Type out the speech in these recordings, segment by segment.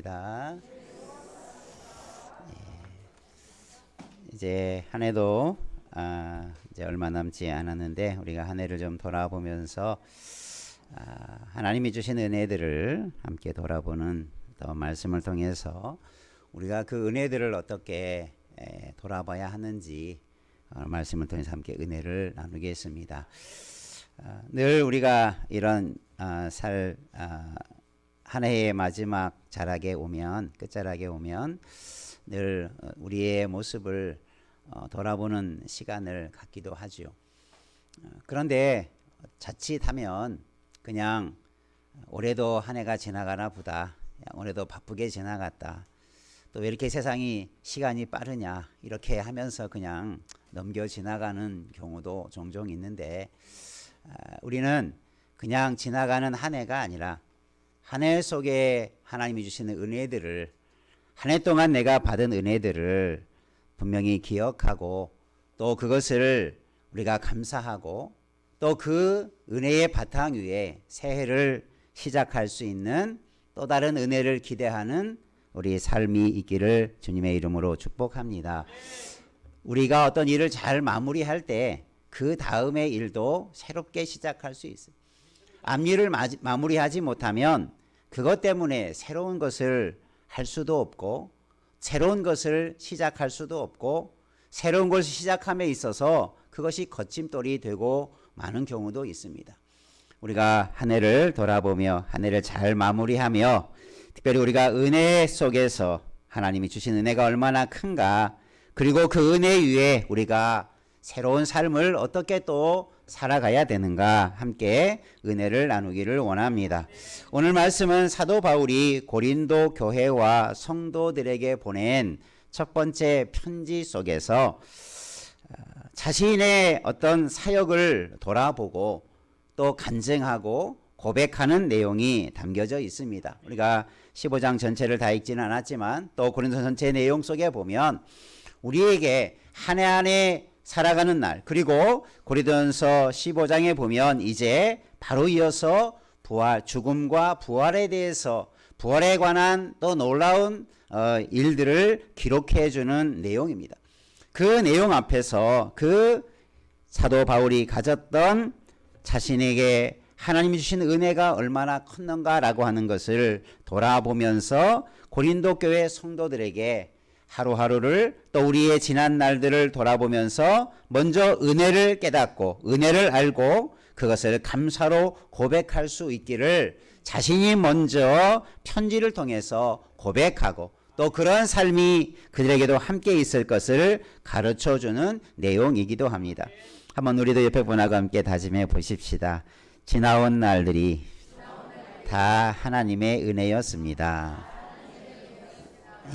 축복합니다. 이제 한 해도 이제 얼마 남지 않았는데 우리가 한 해를 좀 돌아보면서 하나님이 주신 은혜들을 함께 돌아보는 또 말씀을 통해서 우리가 그 은혜들을 어떻게 돌아봐야 하는지 말씀을 통해서 함께 은혜를 나누겠습니다. 늘 우리가 이런 한 해의 마지막 자락에 오면, 끝자락에 오면 늘 우리의 모습을 돌아보는 시간을 갖기도 하죠. 그런데 자칫하면 그냥 올해도 한 해가 지나가나 보다, 올해도 바쁘게 지나갔다, 또 왜 이렇게 세상이 시간이 빠르냐 이렇게 하면서 그냥 넘겨 지나가는 경우도 종종 있는데, 우리는 그냥 지나가는 한 해가 아니라 한 해 속에 하나님이 주시는 은혜들을, 한 해 동안 내가 받은 은혜들을 분명히 기억하고 또 그것을 우리가 감사하고 또 그 은혜의 바탕 위에 새해를 시작할 수 있는 또 다른 은혜를 기대하는 우리 삶이 있기를 주님의 이름으로 축복합니다. 우리가 어떤 일을 잘 마무리할 때 그 다음의 일도 새롭게 시작할 수 있어요. 앞일을 마무리하지 못하면 그것 때문에 새로운 것을 할 수도 없고, 새로운 것을 시작할 수도 없고, 새로운 것을 시작함에 있어서 그것이 거침돌이 되고 많은 경우도 있습니다. 우리가 한 해를 돌아보며 한 해를 잘 마무리하며, 특별히 우리가 은혜 속에서 하나님이 주신 은혜가 얼마나 큰가, 그리고 그 은혜 위에 우리가 새로운 삶을 어떻게 또 살아가야 되는가 함께 은혜를 나누기를 원합니다. 오늘 말씀은 사도 바울이 고린도 교회와 성도들에게 보낸 첫 번째 편지 속에서 자신의 어떤 사역을 돌아보고 또 간증하고 고백하는 내용이 담겨져 있습니다. 우리가 15장 전체를 다 읽지는 않았지만 또 고린도 전체 내용 속에 보면 우리에게 한 해 한 해 살아가는 날, 그리고 고린도전서 15장에 보면 이제 바로 이어서 부활, 죽음과 부활에 대해서, 부활에 관한 또 놀라운 일들을 기록해 주는 내용입니다. 그 내용 앞에서 그 사도 바울이 가졌던 자신에게 하나님이 주신 은혜가 얼마나 컸는가라고 하는 것을 돌아보면서 고린도 교회 성도들에게 하루하루를 또 우리의 지난 날들을 돌아보면서 먼저 은혜를 깨닫고 은혜를 알고 그것을 감사로 고백할 수 있기를 자신이 먼저 편지를 통해서 고백하고 또 그런 삶이 그들에게도 함께 있을 것을 가르쳐주는 내용이기도 합니다. 한번 우리도 옆에 분하고 함께 다짐해 보십시다. 지나온 날들이 다 하나님의 은혜였습니다.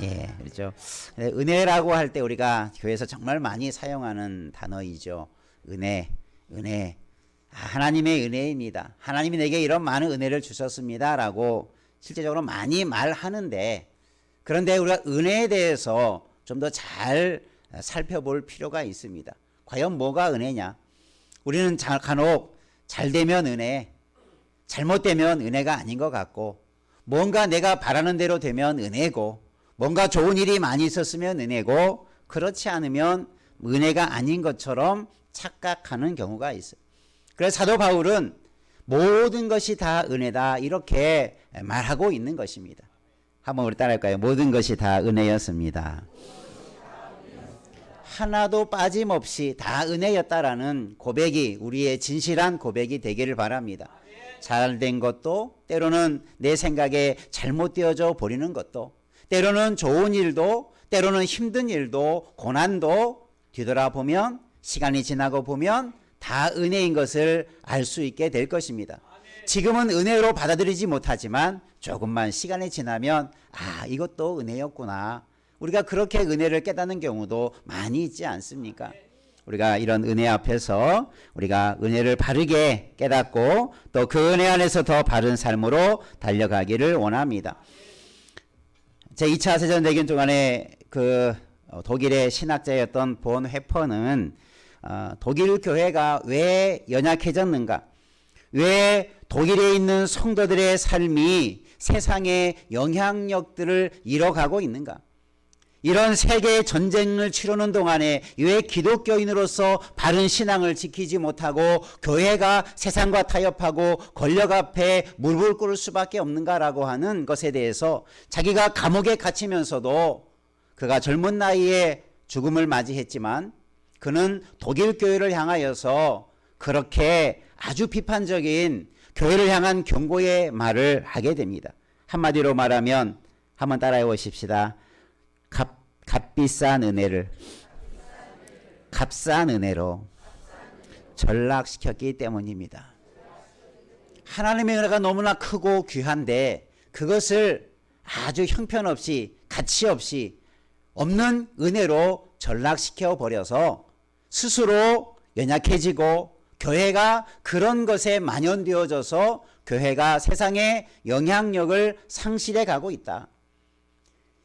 예, 그렇죠. 은혜라고 할 때 우리가 교회에서 정말 많이 사용하는 단어이죠. 은혜. 하나님의 은혜입니다. 하나님이 내게 이런 많은 은혜를 주셨습니다. 라고 실제적으로 많이 말하는데, 그런데 우리가 은혜에 대해서 좀 더 잘 살펴볼 필요가 있습니다. 과연 뭐가 은혜냐? 우리는 간혹 잘 되면 은혜, 잘못되면 은혜가 아닌 것 같고, 뭔가 내가 바라는 대로 되면 은혜고, 뭔가 좋은 일이 많이 있었으면 은혜고, 그렇지 않으면 은혜가 아닌 것처럼 착각하는 경우가 있어요. 그래서 사도 바울은 모든 것이 다 은혜다 이렇게 말하고 있는 것입니다. 한번 우리 따라할까요? 모든 것이 다 은혜였습니다. 하나도 빠짐없이 다 은혜였다라는 고백이 우리의 진실한 고백이 되기를 바랍니다. 잘된 것도, 때로는 내 생각에 잘못되어져 버리는 것도, 때로는 좋은 일도, 때로는 힘든 일도, 고난도 뒤돌아보면, 시간이 지나고 보면 다 은혜인 것을 알 수 있게 될 것입니다. 지금은 은혜로 받아들이지 못하지만 조금만 시간이 지나면 이것도 은혜였구나, 우리가 그렇게 은혜를 깨닫는 경우도 많이 있지 않습니까? 우리가 이런 은혜 앞에서 우리가 은혜를 바르게 깨닫고 또 그 은혜 안에서 더 바른 삶으로 달려가기를 원합니다. 제2차 세계대전 동안에 독일의 신학자였던 본 회퍼는 독일 교회가 왜 연약해졌는가, 왜 독일에 있는 성도들의 삶이 세상의 영향력들을 잃어가고 있는가? 이런 세계 전쟁을 치르는 동안에 왜 기독교인으로서 바른 신앙을 지키지 못하고 교회가 세상과 타협하고 권력 앞에 무릎을 꿇을 수밖에 없는가라고 하는 것에 대해서 자기가 감옥에 갇히면서도 그가 젊은 나이에 죽음을 맞이했지만 그는 독일 교회를 향하여서 그렇게 아주 비판적인 교회를 향한 경고의 말을 하게 됩니다. 한마디로 말하면 한번 따라해 보십시다. 값비싼 은혜를 값싼 은혜로 전락시켰기 때문입니다. 하나님의 은혜가 너무나 크고 귀한데 그것을 아주 형편없이 가치 없이 없는 은혜로 전락시켜 버려서 스스로 연약해지고 교회가 그런 것에 만연되어져서 교회가 세상의 영향력을 상실해 가고 있다.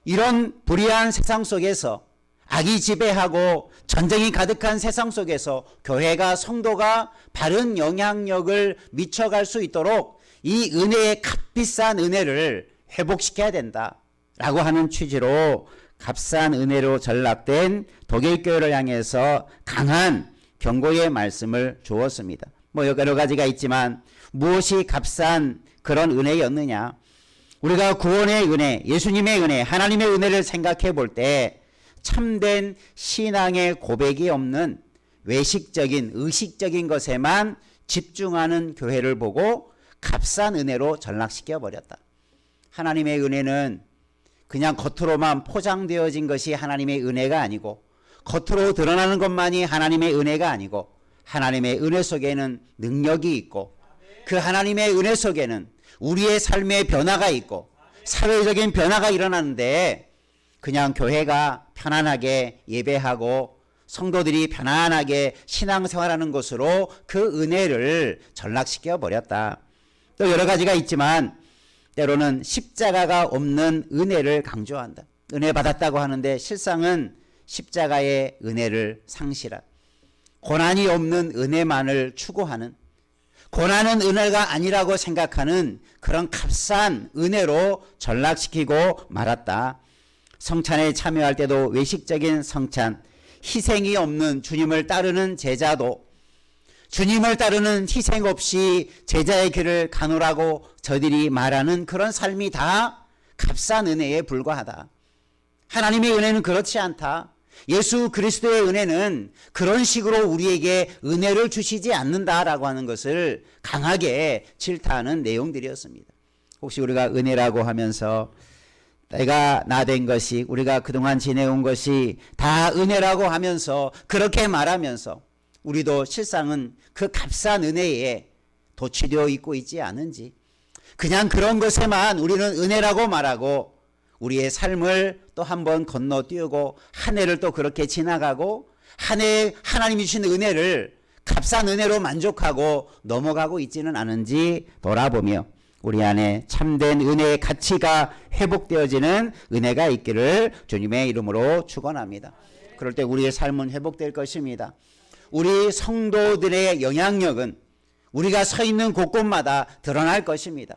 이런 불의한 세상 속에서 악이 지배하고 전쟁이 가득한 세상 속에서 교회가 성도가 바른 영향력을 미쳐갈 수 있도록 이 은혜의 값비싼 은혜를 회복시켜야 된다라고 하는 취지로 값싼 은혜로 전락된 독일 교회를 향해서 강한 경고의 말씀을 주었습니다. 뭐 여러 가지가 있지만 무엇이 값싼 그런 은혜였느냐? 우리가 구원의 은혜, 예수님의 은혜, 하나님의 은혜를 생각해 볼 때 참된 신앙의 고백이 없는 외식적인 의식적인 것에만 집중하는 교회를 보고 값싼 은혜로 전락시켜 버렸다. 하나님의 은혜는 그냥 겉으로만 포장되어진 것이 하나님의 은혜가 아니고 겉으로 드러나는 것만이 하나님의 은혜가 아니고 하나님의 은혜 속에는 능력이 있고 그 하나님의 은혜 속에는 우리의 삶의 변화가 있고 사회적인 변화가 일어나는데 그냥 교회가 편안하게 예배하고 성도들이 편안하게 신앙생활하는 것으로 그 은혜를 전락시켜 버렸다. 또 여러 가지가 있지만 때로는 십자가가 없는 은혜를 강조한다. 은혜 받았다고 하는데 실상은 십자가의 은혜를 상실한 고난이 없는 은혜만을 추구하는 고난은 은혜가 아니라고 생각하는 그런 값싼 은혜로 전락시키고 말았다. 성찬에 참여할 때도 외식적인 성찬, 희생이 없는 주님을 따르는 제자도 주님을 따르는 희생 없이 제자의 길을 가노라고 저들이 말하는 그런 삶이 다 값싼 은혜에 불과하다. 하나님의 은혜는 그렇지 않다. 예수 그리스도의 은혜는 그런 식으로 우리에게 은혜를 주시지 않는다라고 하는 것을 강하게 질타하는 내용들이었습니다. 혹시 우리가 은혜라고 하면서 내가 나 된 것이 우리가 그동안 지내온 것이 다 은혜라고 하면서 그렇게 말하면서 우리도 실상은 그 값싼 은혜에 도취되어 있고 있지 않은지 그냥 그런 것에만 우리는 은혜라고 말하고 우리의 삶을 또 한 번 건너뛰고 한 해를 또 그렇게 지나가고 한 해 하나님이 주신 은혜를 값싼 은혜로 만족하고 넘어가고 있지는 않은지 돌아보며 우리 안에 참된 은혜의 가치가 회복되어지는 은혜가 있기를 주님의 이름으로 축원합니다. 그럴 때 우리의 삶은 회복될 것입니다. 우리 성도들의 영향력은 우리가 서 있는 곳곳마다 드러날 것입니다.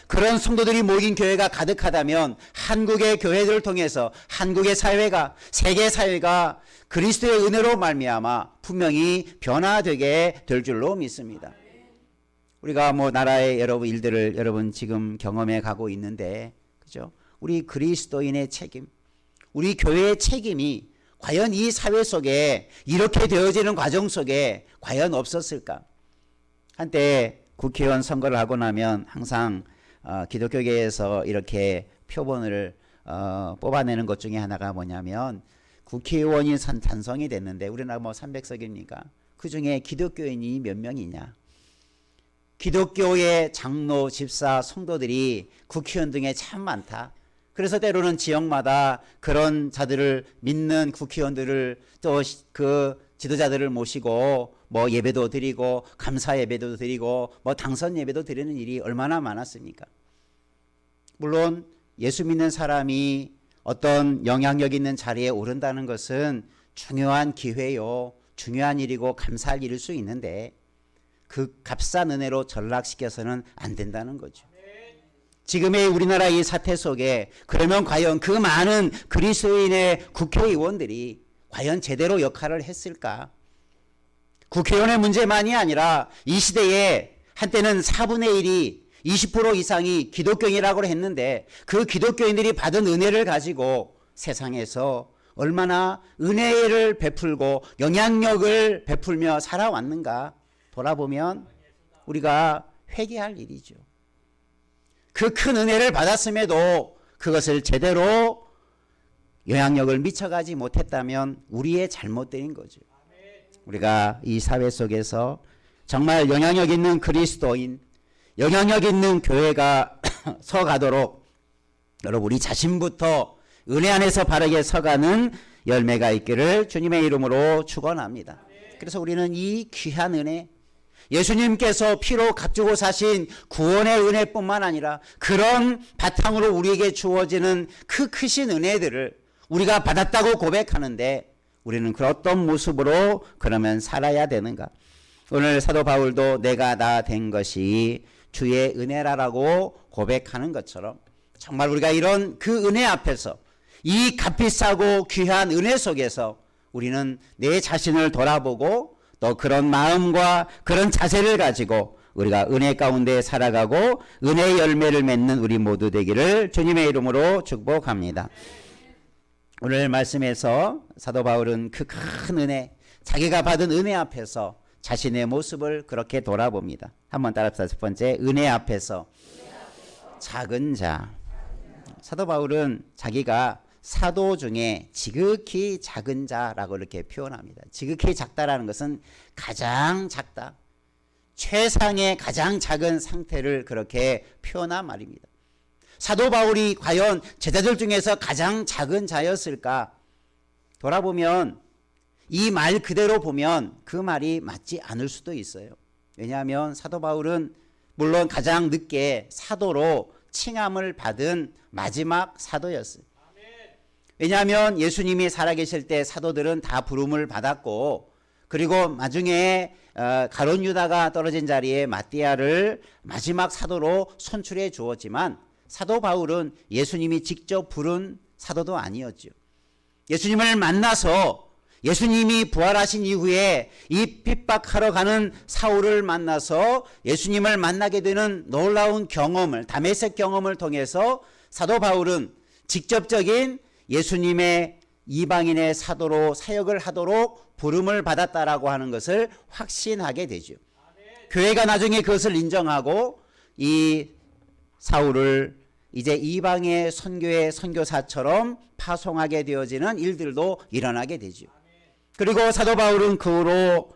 그런 성도들이 모인 교회가 가득하다면 한국의 교회들을 통해서 한국의 사회가 세계 사회가 그리스도의 은혜로 말미암아 분명히 변화되게 될 줄로 믿습니다. 우리가 뭐 나라의 여러 일들을 여러분 지금 경험해 가고 있는데 그죠? 우리 그리스도인의 책임, 우리 교회의 책임이 과연 이 사회 속에 이렇게 되어지는 과정 속에 과연 없었을까? 한때 국회의원 선거를 하고 나면 항상 기독교계에서 이렇게 표본을 뽑아내는 것 중에 하나가 뭐냐면 국회의원이 탄성이 됐는데 우리나라 뭐 300석입니까? 그 중에 기독교인이 몇 명이냐? 기독교의 장로, 집사, 성도들이 국회의원 등에 참 많다. 그래서 때로는 지역마다 그런 자들을 믿는 국회의원들을 또 그 지도자들을 모시고 뭐 예배도 드리고 감사 예배도 드리고 뭐 당선 예배도 드리는 일이 얼마나 많았습니까? 물론 예수 믿는 사람이 어떤 영향력 있는 자리에 오른다는 것은 중요한 기회요, 중요한 일이고 감사할 일일 수 있는데 그 값싼 은혜로 전락시켜서는 안 된다는 거죠. 지금의 우리나라 이 사태 속에 그러면 과연 그 많은 그리스도인의 국회의원들이 과연 제대로 역할을 했을까? 국회의원의 문제만이 아니라 이 시대에 한때는 4분의 1이 20% 이상이 기독교인이라고 했는데 그 기독교인들이 받은 은혜를 가지고 세상에서 얼마나 은혜를 베풀고 영향력을 베풀며 살아왔는가 돌아보면 우리가 회개할 일이죠. 그 큰 은혜를 받았음에도 그것을 제대로 영향력을 미쳐가지 못했다면 우리의 잘못된 거죠. 우리가 이 사회 속에서 정말 영향력 있는 그리스도인, 영향력 있는 교회가 서가도록 여러분 우리 자신부터 은혜 안에서 바르게 서가는 열매가 있기를 주님의 이름으로 축원합니다. 그래서 우리는 이 귀한 은혜, 예수님께서 피로 값주고 사신 구원의 은혜뿐만 아니라 그런 바탕으로 우리에게 주어지는 그 크신 은혜들을 우리가 받았다고 고백하는데 우리는 그 어떤 모습으로 그러면 살아야 되는가? 오늘 사도 바울도 내가 다 된 것이 주의 은혜라라고 고백하는 것처럼 정말 우리가 이런 그 은혜 앞에서 이 값비싸고 귀한 은혜 속에서 우리는 내 자신을 돌아보고 또 그런 마음과 그런 자세를 가지고 우리가 은혜 가운데 살아가고 은혜의 열매를 맺는 우리 모두 되기를 주님의 이름으로 축복합니다. 오늘 말씀에서 사도 바울은 그 큰 은혜, 자기가 받은 은혜 앞에서 자신의 모습을 그렇게 돌아봅니다. 한번 따라합시다. 첫 번째, 은혜 앞에서 작은 자. 사도 바울은 자기가 사도 중에 지극히 작은 자라고 이렇게 표현합니다. 지극히 작다라는 것은 가장 작다, 최상의 가장 작은 상태를 그렇게 표현한 말입니다. 사도 바울이 과연 제자들 중에서 가장 작은 자였을까? 돌아보면 이 말 그대로 보면 그 말이 맞지 않을 수도 있어요. 왜냐하면 사도 바울은 물론 가장 늦게 사도로 칭함을 받은 마지막 사도였어요. 왜냐하면 예수님이 살아계실 때 사도들은 다 부름을 받았고 그리고 나중에 가룟 유다가 떨어진 자리에 마띠아를 마지막 사도로 선출해 주었지만 사도 바울은 예수님이 직접 부른 사도도 아니었죠. 예수님을 만나서 예수님이 부활하신 이후에 이 핍박하러 가는 사울을 만나서 예수님을 만나게 되는 놀라운 경험을, 다메섹 경험을 통해서 사도 바울은 직접적인 예수님의 이방인의 사도로 사역을 하도록 부름을 받았다라고 하는 것을 확신하게 되죠. 교회가 나중에 그것을 인정하고 이 사울을 이제 이방의 선교의 선교사처럼 파송하게 되어지는 일들도 일어나게 되죠. 그리고 사도 바울은 그 후로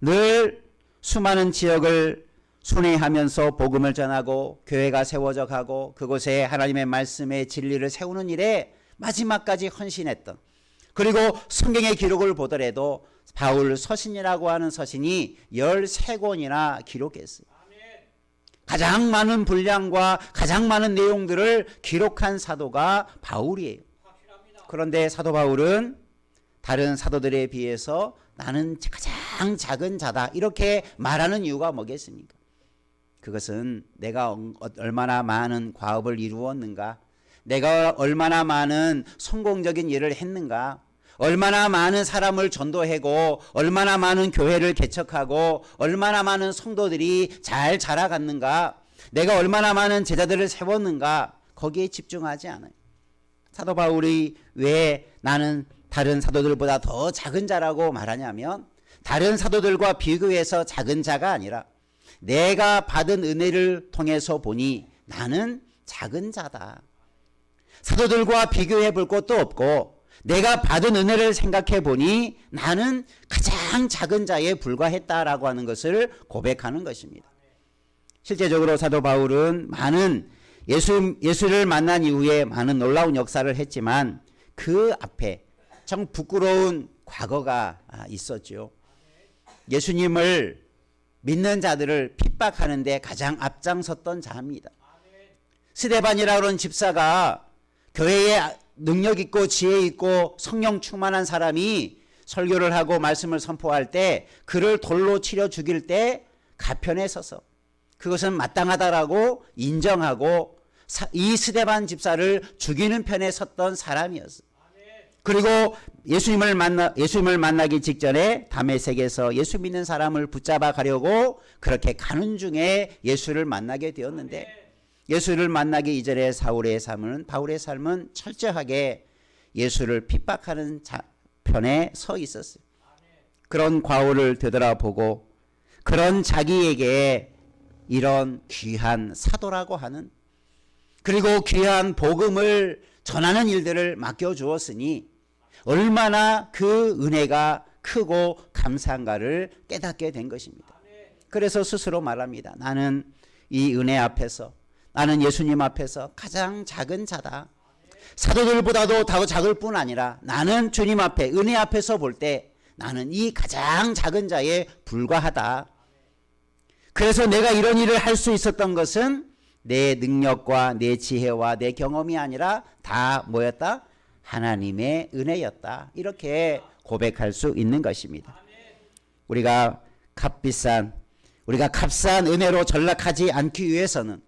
늘 수많은 지역을 순회하면서 복음을 전하고 교회가 세워져 가고 그곳에 하나님의 말씀의 진리를 세우는 일에 마지막까지 헌신했던, 그리고 성경의 기록을 보더라도 바울 서신이라고 하는 서신이 13권이나 기록했어요. 가장 많은 분량과 가장 많은 내용들을 기록한 사도가 바울이에요. 그런데 사도 바울은 다른 사도들에 비해서 나는 가장 작은 자다 이렇게 말하는 이유가 뭐겠습니까? 그것은 내가 얼마나 많은 과업을 이루었는가, 내가 얼마나 많은 성공적인 일을 했는가, 얼마나 많은 사람을 전도하고 얼마나 많은 교회를 개척하고 얼마나 많은 성도들이 잘 자라갔는가, 내가 얼마나 많은 제자들을 세웠는가, 거기에 집중하지 않아요. 사도 바울이 왜 나는 다른 사도들보다 더 작은 자라고 말하냐면 다른 사도들과 비교해서 작은 자가 아니라 내가 받은 은혜를 통해서 보니 나는 작은 자다. 사도들과 비교해 볼 것도 없고 내가 받은 은혜를 생각해 보니 나는 가장 작은 자에 불과했다라고 하는 것을 고백하는 것입니다. 실제적으로 사도 바울은 많은 예수를 만난 이후에 많은 놀라운 역사를 했지만 그 앞에 참 부끄러운 과거가 있었죠. 예수님을 믿는 자들을 핍박하는데 가장 앞장섰던 자입니다. 스데반이라고 하는 집사가 교회에 능력 있고 지혜 있고 성령 충만한 사람이 설교를 하고 말씀을 선포할 때 그를 돌로 치려 죽일 때 가편에 서서 그것은 마땅하다라고 인정하고 이 스데반 집사를 죽이는 편에 섰던 사람이었어요. 그리고 예수님을 만나기 직전에 다메섹에서 예수 믿는 사람을 붙잡아 가려고 그렇게 가는 중에 예수를 만나게 되었는데, 예수를 만나기 이전에 바울의 삶은 철저하게 예수를 핍박하는 편에 서 있었어요. 그런 과오를 되돌아보고 그런 자기에게 이런 귀한 사도라고 하는, 그리고 귀한 복음을 전하는 일들을 맡겨주었으니 얼마나 그 은혜가 크고 감사한가를 깨닫게 된 것입니다. 그래서 스스로 말합니다. 나는 이 은혜 앞에서, 나는 예수님 앞에서 가장 작은 자다. 사도들보다도 더 작을 뿐 아니라 나는 주님 앞에, 은혜 앞에서 볼 때 나는 이 가장 작은 자에 불과하다. 그래서 내가 이런 일을 할 수 있었던 것은 내 능력과 내 지혜와 내 경험이 아니라 다 뭐였다? 하나님의 은혜였다. 이렇게 고백할 수 있는 것입니다. 우리가 값싼 은혜로 전락하지 않기 위해서는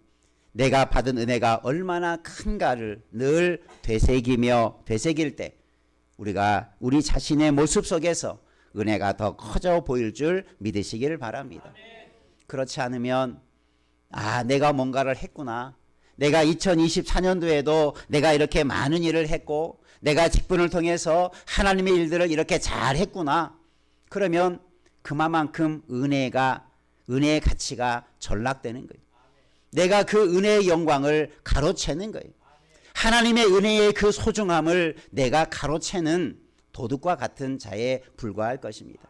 내가 받은 은혜가 얼마나 큰가를 늘 되새길 때 우리가 우리 자신의 모습 속에서 은혜가 더 커져 보일 줄 믿으시기를 바랍니다. 그렇지 않으면 내가 뭔가를 했구나. 내가 2024년도에도 내가 이렇게 많은 일을 했고 내가 직분을 통해서 하나님의 일들을 이렇게 잘 했구나. 그러면 그만큼 은혜의 가치가 전락되는 거예요. 내가 그 은혜의 영광을 가로채는 거예요. 하나님의 은혜의 그 소중함을 내가 가로채는 도둑과 같은 자에 불과할 것입니다.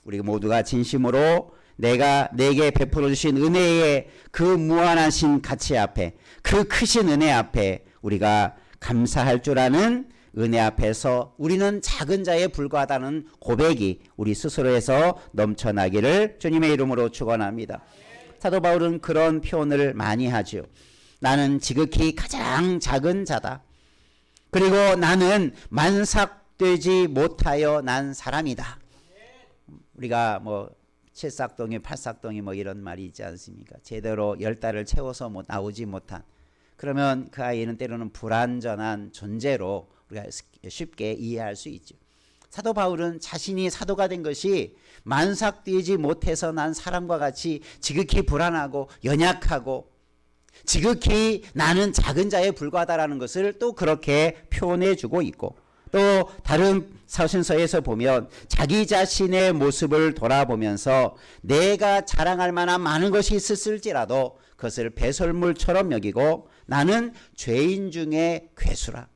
우리 모두가 진심으로 내게 베풀어 주신 은혜의 그 무한하신 가치 앞에, 그 크신 은혜 앞에 우리가 감사할 줄 아는 은혜 앞에서 우리는 작은 자에 불과하다는 고백이 우리 스스로에서 넘쳐나기를 주님의 이름으로 축원합니다. 사도 바울은 그런 표현을 많이 하죠. 나는 지극히 가장 작은 자다. 그리고 나는 만삭되지 못하여 난 사람이다. 우리가 칠삭동이 팔삭동이 이런 말이 있지 않습니까? 제대로 10달을 채워서 나오지 못한, 그러면 그 아이는 때로는 불완전한 존재로 우리가 쉽게 이해할 수 있죠. 사도 바울은 자신이 사도가 된 것이 만삭되지 못해서 난 사람과 같이 지극히 불안하고 연약하고 지극히 나는 작은 자에 불과하다라는 것을 또 그렇게 표현해 주고 있고, 또 다른 서신서에서 보면 자기 자신의 모습을 돌아보면서 내가 자랑할 만한 많은 것이 있었을지라도 그것을 배설물처럼 여기고 나는 죄인 중에 괴수라,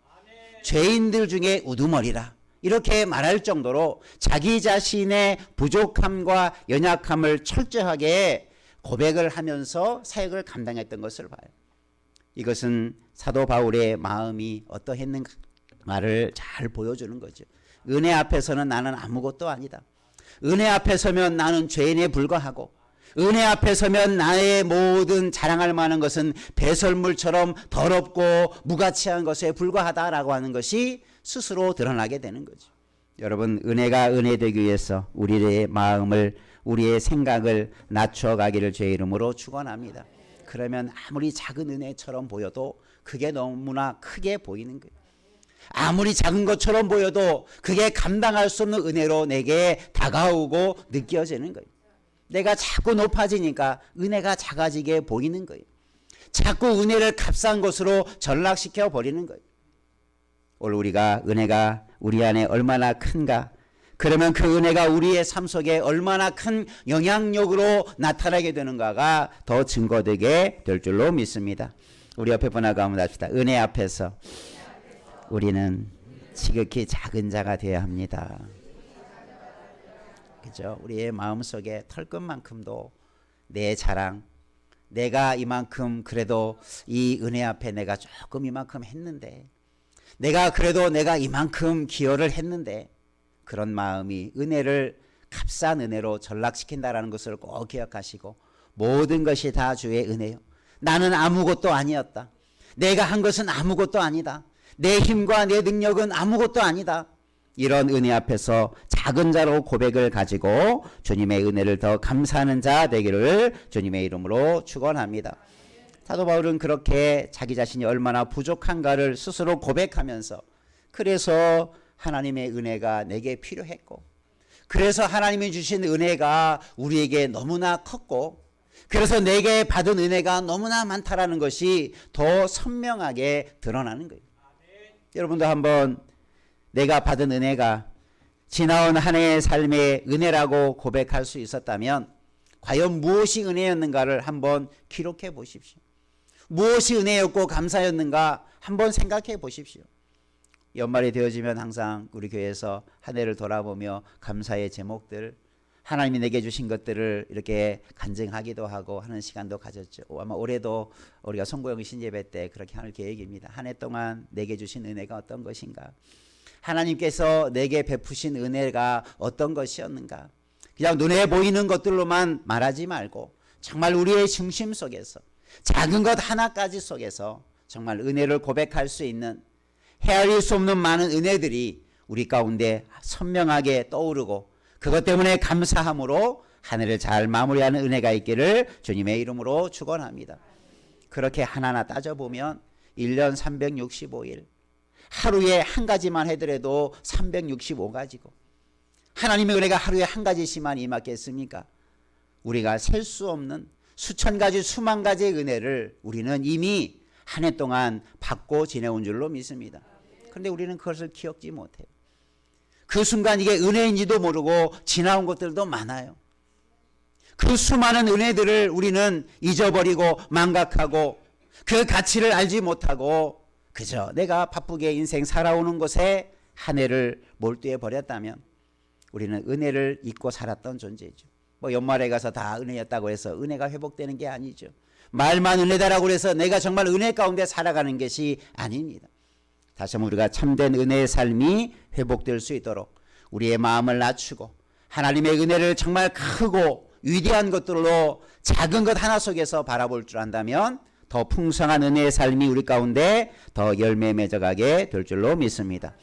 죄인들 중에 우두머리라, 이렇게 말할 정도로 자기 자신의 부족함과 연약함을 철저하게 고백을 하면서 사역을 감당했던 것을 봐요. 이것은 사도 바울의 마음이 어떠했는가를 잘 보여주는 거죠. 은혜 앞에서는 나는 아무것도 아니다. 은혜 앞에 서면 나는 죄인에 불과하고, 은혜 앞에 서면 나의 모든 자랑할 만한 것은 배설물처럼 더럽고 무가치한 것에 불과하다라고 하는 것이 스스로 드러나게 되는 거죠. 여러분, 은혜가 은혜되기 위해서 우리의 마음을, 우리의 생각을 낮춰가기를 주의 이름으로 축원합니다. 그러면 아무리 작은 은혜처럼 보여도 그게 너무나 크게 보이는 거예요. 아무리 작은 것처럼 보여도 그게 감당할 수 없는 은혜로 내게 다가오고 느껴지는 거예요. 내가 자꾸 높아지니까 은혜가 작아지게 보이는 거예요. 자꾸 은혜를 값싼 것으로 전락시켜 버리는 거예요. 오늘 우리가 은혜가 우리 안에 얼마나 큰가, 그러면 그 은혜가 우리의 삶 속에 얼마나 큰 영향력으로 나타나게 되는가가 더 증거되게 될 줄로 믿습니다. 우리 옆에 분 하고 한번 합시다. 은혜 앞에서 우리는 지극히 작은 자가 되어야 합니다. 그죠? 우리의 마음속에 털끝만큼도 내 자랑, 내가 이만큼 그래도 이 은혜 앞에 내가 조금 이만큼 했는데, 내가 이만큼 기여를 했는데, 그런 마음이 은혜를 값싼 은혜로 전락시킨다라는 것을 꼭 기억하시고, 모든 것이 다 주의 은혜요. 나는 아무것도 아니었다. 내가 한 것은 아무것도 아니다. 내 힘과 내 능력은 아무것도 아니다. 이런 은혜 앞에서 작은 자로 고백을 가지고 주님의 은혜를 더 감사하는 자 되기를 주님의 이름으로 축원합니다. 사도 바울은 그렇게 자기 자신이 얼마나 부족한가를 스스로 고백하면서 그래서 하나님의 은혜가 내게 필요했고 그래서 하나님이 주신 은혜가 우리에게 너무나 컸고 그래서 내게 받은 은혜가 너무나 많다라는 것이 더 선명하게 드러나는 거예요. 여러분도 한번 내가 받은 은혜가 지나온 한 해의 삶의 은혜라고 고백할 수 있었다면 과연 무엇이 은혜였는가를 한번 기록해 보십시오. 무엇이 은혜였고 감사였는가 한번 생각해 보십시오. 연말이 되어지면 항상 우리 교회에서 한 해를 돌아보며 감사의 제목들, 하나님이 내게 주신 것들을 이렇게 간증하기도 하고 하는 시간도 가졌죠. 아마 올해도 우리가 송구영 신예배 때 그렇게 할 계획입니다. 한 해 동안 내게 주신 은혜가 어떤 것인가, 하나님께서 내게 베푸신 은혜가 어떤 것이었는가, 그냥 눈에 보이는 것들로만 말하지 말고 정말 우리의 중심 속에서 작은 것 하나까지 속에서 정말 은혜를 고백할 수 있는, 헤아릴 수 없는 많은 은혜들이 우리 가운데 선명하게 떠오르고 그것 때문에 감사함으로 한 해를 잘 마무리하는 은혜가 있기를 주님의 이름으로 축원합니다. 그렇게 하나하나 따져보면 1년 365일 하루에 한 가지만 해더라도 365가지고 하나님의 은혜가 하루에 한 가지씩만 임하겠습니까? 우리가 셀 수 없는 수천 가지 수만 가지의 은혜를 우리는 이미 한 해 동안 받고 지내온 줄로 믿습니다. 그런데 우리는 그것을 기억지 못해요. 그 순간 이게 은혜인지도 모르고 지나온 것들도 많아요. 그 수많은 은혜들을 우리는 잊어버리고 망각하고 그 가치를 알지 못하고 그저 내가 바쁘게 인생 살아오는 것에 한 해를 몰두해 버렸다면 우리는 은혜를 잊고 살았던 존재죠. 뭐 연말에 가서 다 은혜였다고 해서 은혜가 회복되는 게 아니죠. 말만 은혜다라고 해서 내가 정말 은혜 가운데 살아가는 것이 아닙니다. 다시 한번 우리가 참된 은혜의 삶이 회복될 수 있도록 우리의 마음을 낮추고 하나님의 은혜를 정말 크고 위대한 것들로 작은 것 하나 속에서 바라볼 줄 안다면 더 풍성한 은혜의 삶이 우리 가운데 더 열매 맺어가게 될 줄로 믿습니다.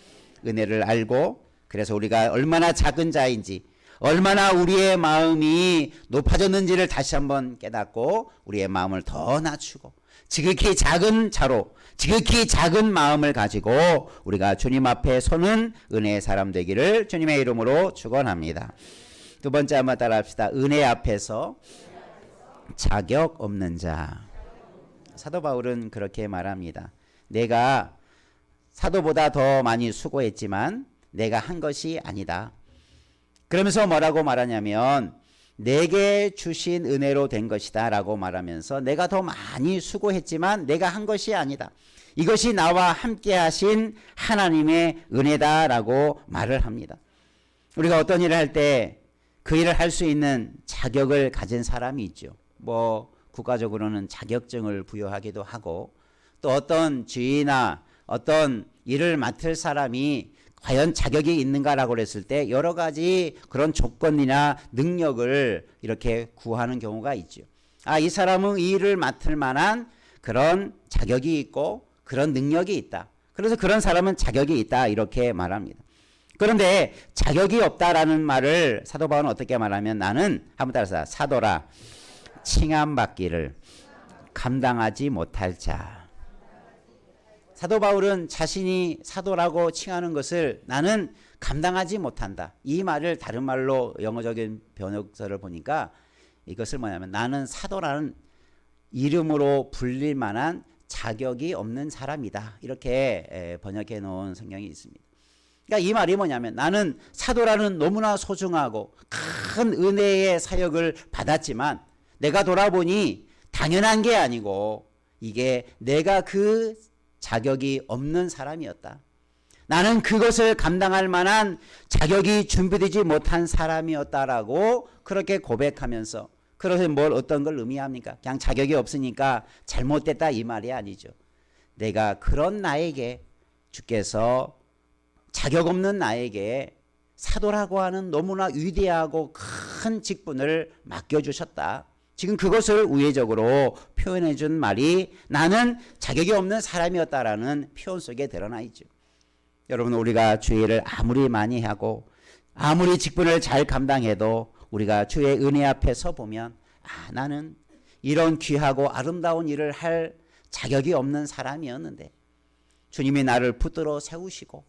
은혜를 알고 그래서 우리가 얼마나 작은 자인지 얼마나 우리의 마음이 높아졌는지를 다시 한번 깨닫고 우리의 마음을 더 낮추고 지극히 작은 자로 지극히 작은 마음을 가지고 우리가 주님 앞에 서는 은혜의 사람 되기를 주님의 이름으로 축원합니다. 두 번째 한번 따라합시다. 은혜 앞에서 자격 없는 자. 사도 바울은 그렇게 말합니다. 내가 사도보다 더 많이 수고했지만 내가 한 것이 아니다. 그러면서 뭐라고 말하냐면 내게 주신 은혜로 된 것이다 라고 말하면서 내가 더 많이 수고했지만 내가 한 것이 아니다. 이것이 나와 함께 하신 하나님의 은혜다 라고 말을 합니다. 우리가 어떤 일을 할 때 그 일을 할 수 있는 자격을 가진 사람이 있죠. 뭐 국가적으로는 자격증을 부여하기도 하고 또 어떤 지위나 어떤 일을 맡을 사람이 과연 자격이 있는가라고 했을 때 여러 가지 그런 조건이나 능력을 이렇게 구하는 경우가 있죠. 아, 이 사람은 이 일을 맡을 만한 그런 자격이 있고 그런 능력이 있다. 그래서 그런 사람은 자격이 있다 이렇게 말합니다. 그런데 자격이 없다라는 말을 사도 바울은 어떻게 말하면 나는 한번 따라서 사도라 칭함받기를 감당하지 못할 자. 사도 바울은 자신이 사도라고 칭하는 것을 나는 감당하지 못한다. 이 말을 다른 말로 영어적인 번역서를 보니까 이것을 뭐냐면 나는 사도라는 이름으로 불릴 만한 자격이 없는 사람이다. 이렇게 번역해 놓은 성경이 있습니다. 그러니까 이 말이 뭐냐면 나는 사도라는 너무나 소중하고 큰 은혜의 사역을 받았지만 내가 돌아보니 당연한 게 아니고 이게 내가 그 자격이 없는 사람이었다. 나는 그것을 감당할 만한 자격이 준비되지 못한 사람이었다라고 그렇게 고백하면서 그것은 뭘 어떤 걸 의미합니까? 그냥 자격이 없으니까 잘못됐다 이 말이 아니죠. 내가 그런 나에게 주께서 자격 없는 나에게 사도라고 하는 너무나 위대하고 큰 직분을 맡겨주셨다. 지금 그것을 우회적으로 표현해 준 말이 나는 자격이 없는 사람이었다라는 표현 속에 드러나 있죠. 여러분 우리가 주의 일을 아무리 많이 하고 아무리 직분을 잘 감당해도 우리가 주의 은혜 앞에 서 보면 아 나는 이런 귀하고 아름다운 일을 할 자격이 없는 사람이었는데 주님이 나를 붙들어 세우시고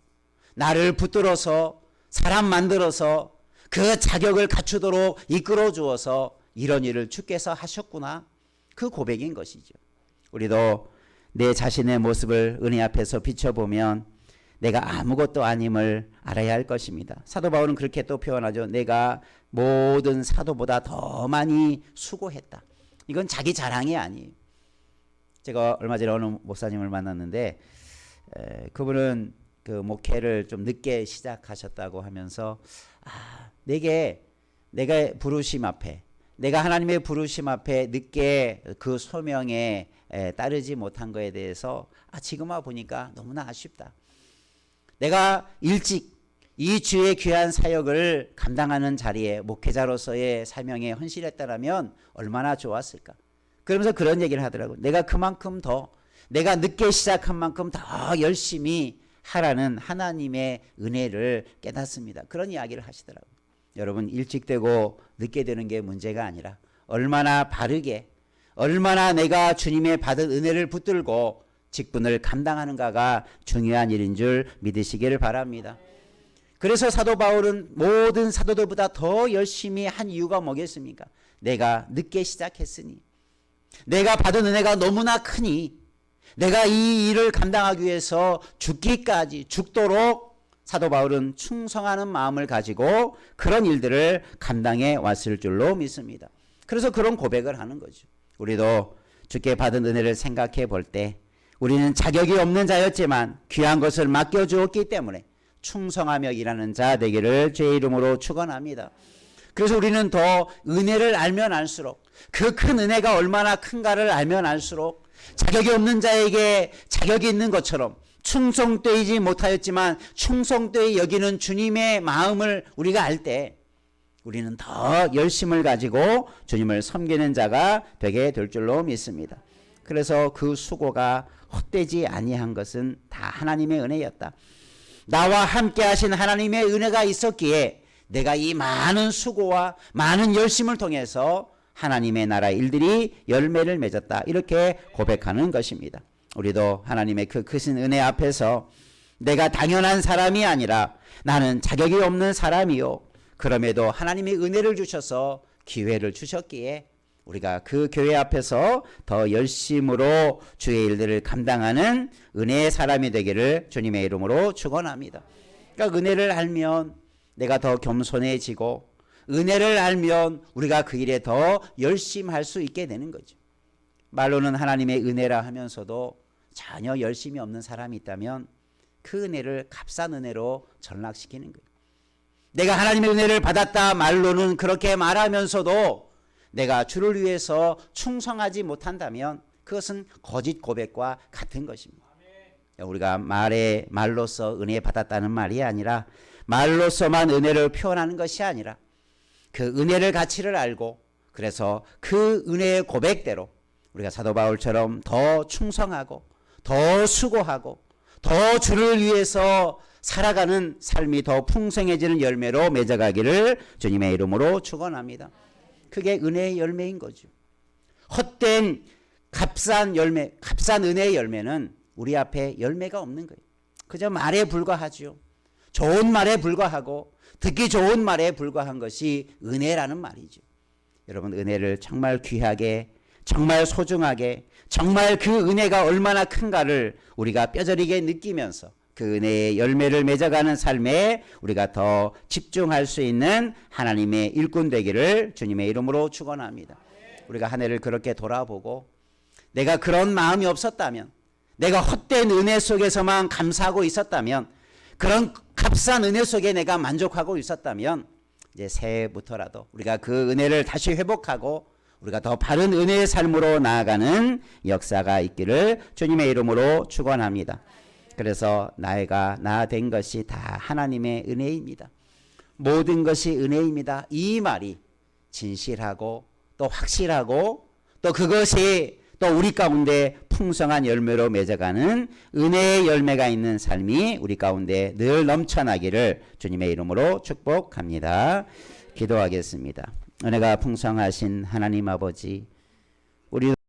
나를 붙들어서 사람 만들어서 그 자격을 갖추도록 이끌어 주어서 이런 일을 주께서 하셨구나. 그 고백인 것이죠. 우리도 내 자신의 모습을 은혜 앞에서 비춰보면 내가 아무것도 아님을 알아야 할 것입니다. 사도 바울은 그렇게 또 표현하죠. 내가 모든 사도보다 더 많이 수고했다. 이건 자기 자랑이 아니에요. 제가 얼마 전에 어느 목사님을 만났는데 그분은 그 목회를 좀 늦게 시작하셨다고 하면서 내가 부르심 앞에 내가 하나님의 부르심 앞에 늦게 그 소명에 따르지 못한 거에 대해서 지금 와 보니까 너무나 아쉽다. 내가 일찍 이 주의 귀한 사역을 감당하는 자리에 목회자로서의 사명에 헌신했다라면 얼마나 좋았을까. 그러면서 그런 얘기를 하더라고요. 내가 그만큼 더 내가 늦게 시작한 만큼 더 열심히 하라는 하나님의 은혜를 깨닫습니다. 그런 이야기를 하시더라고요. 여러분 일찍 되고 늦게 되는 게 문제가 아니라 얼마나 바르게 얼마나 내가 주님의 받은 은혜를 붙들고 직분을 감당하는가가 중요한 일인 줄 믿으시기를 바랍니다. 그래서 사도 바울은 모든 사도들보다 더 열심히 한 이유가 뭐겠습니까? 내가 늦게 시작했으니 내가 받은 은혜가 너무나 크니 내가 이 일을 감당하기 위해서 죽도록 사도 바울은 충성하는 마음을 가지고 그런 일들을 감당해 왔을 줄로 믿습니다. 그래서 그런 고백을 하는 거죠. 우리도 주께 받은 은혜를 생각해 볼 때 우리는 자격이 없는 자였지만 귀한 것을 맡겨주었기 때문에 충성하며 일하는 자 되기를 주의 이름으로 축원합니다. 그래서 우리는 더 은혜를 알면 알수록 그 큰 은혜가 얼마나 큰가를 알면 알수록 자격이 없는 자에게 자격이 있는 것처럼 충성되지 못하였지만 충성되이 여기는 주님의 마음을 우리가 알 때 우리는 더 열심을 가지고 주님을 섬기는 자가 되게 될 줄로 믿습니다. 그래서 그 수고가 헛되지 아니한 것은 다 하나님의 은혜였다. 나와 함께 하신 하나님의 은혜가 있었기에 내가 이 많은 수고와 많은 열심을 통해서 하나님의 나라 일들이 열매를 맺었다. 이렇게 고백하는 것입니다. 우리도 하나님의 그 크신 은혜 앞에서 내가 당연한 사람이 아니라 나는 자격이 없는 사람이요. 그럼에도 하나님이 은혜를 주셔서 기회를 주셨기에 우리가 그 교회 앞에서 더 열심으로 주의 일들을 감당하는 은혜의 사람이 되기를 주님의 이름으로 축원합니다. 그러니까 은혜를 알면 내가 더 겸손해지고 은혜를 알면 우리가 그 일에 더 열심히 할 수 있게 되는 거죠. 말로는 하나님의 은혜라 하면서도 전혀 열심이 없는 사람이 있다면 그 은혜를 값싼 은혜로 전락시키는 거예요. 내가 하나님의 은혜를 받았다 말로는 그렇게 말하면서도 내가 주를 위해서 충성하지 못한다면 그것은 거짓 고백과 같은 것입니다. 우리가 말로써 은혜 받았다는 말이 아니라 말로서만 은혜를 표현하는 것이 아니라 그 은혜를 가치를 알고 그래서 그 은혜의 고백대로 우리가 사도 바울처럼 더 충성하고 더 수고하고 더 주를 위해서 살아가는 삶이 더 풍성해지는 열매로 맺어가기를 주님의 이름으로 축원합니다. 그게 은혜의 열매인 거죠. 헛된 값싼 열매, 값싼 은혜의 열매는 우리 앞에 열매가 없는 거예요. 그저 말에 불과하죠. 좋은 말에 불과하고 듣기 좋은 말에 불과한 것이 은혜라는 말이죠. 여러분 은혜를 정말 귀하게 정말 소중하게 정말 그 은혜가 얼마나 큰가를 우리가 뼈저리게 느끼면서 그 은혜의 열매를 맺어가는 삶에 우리가 더 집중할 수 있는 하나님의 일꾼 되기를 주님의 이름으로 축원합니다. 우리가 한 해를 그렇게 돌아보고 내가 그런 마음이 없었다면 내가 헛된 은혜 속에서만 감사하고 있었다면 그런 값싼 은혜 속에 내가 만족하고 있었다면 이제 새해부터라도 우리가 그 은혜를 다시 회복하고 우리가 더 바른 은혜의 삶으로 나아가는 역사가 있기를 주님의 이름으로 축원합니다. 그래서 나 된 것이 다 하나님의 은혜입니다. 모든 것이 은혜입니다. 이 말이 진실하고 또 확실하고 또 그것이 또 우리 가운데 풍성한 열매로 맺어가는 은혜의 열매가 있는 삶이 우리 가운데 늘 넘쳐나기를 주님의 이름으로 축복합니다. 기도하겠습니다. 은혜가 풍성하신 하나님 아버지, 우리